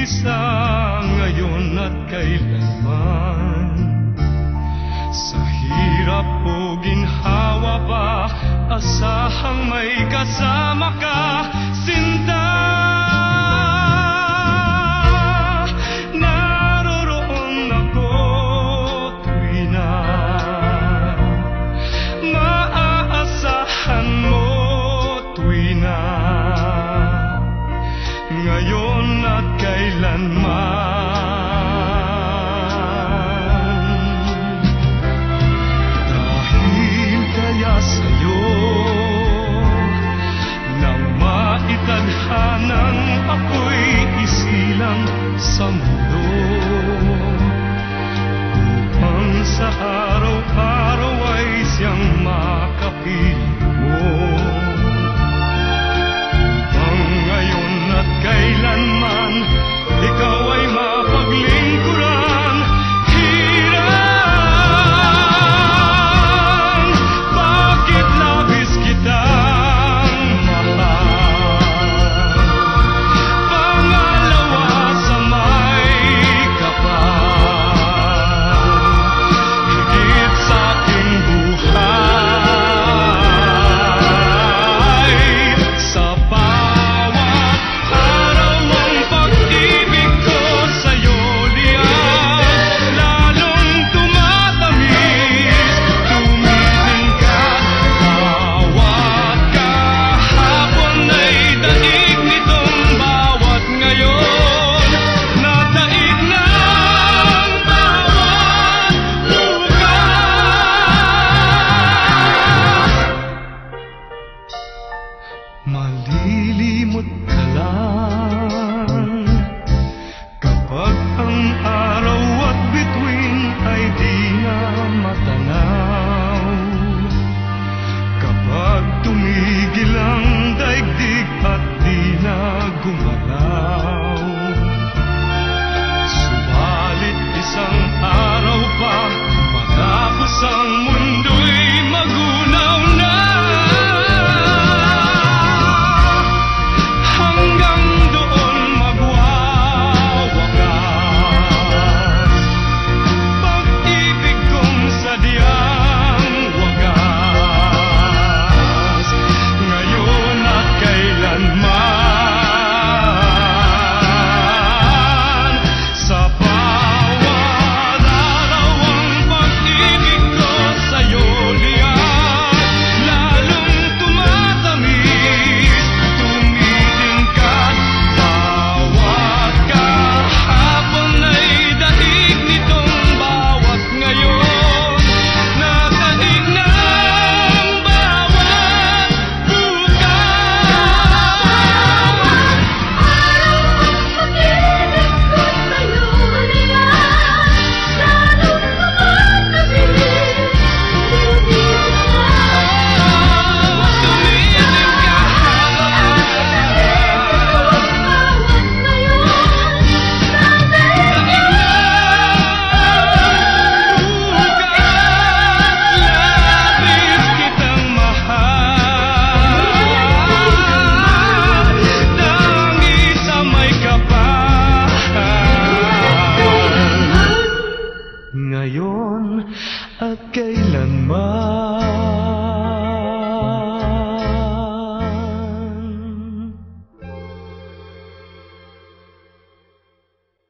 isa ngayon at kailanman. Sa hirap o ginhawa ba, asahang may kasama ka, sinta. Naroroon ako tuwi na maaasahan mo, tuwi na ngayon at kailanman. Dahil kaya sa'yo nang maitadhanang ako'y isilang sa mundo, upang sa araw-araw ay siyang makapiling mo, upang ngayon at kailanman ikaw ay mapaglingkuran. Hirang, bakit labis kitang mahal? Pangalawa sa may kapal, higit sa aking buhay. Sa bawat araw mong pag-ibig ko sa'yo liyan, lalong tumatamis, tumitingkat. Bawat kahapon ay daig nitong bawat ngayon, na daig ng bawat bukas. Malilimot ka lang kapag ang araw at bituin ay di na matanaw, kapag tumigil ang daigdig at di na gumalaw. Subalit isang araw pa matapos ang mundo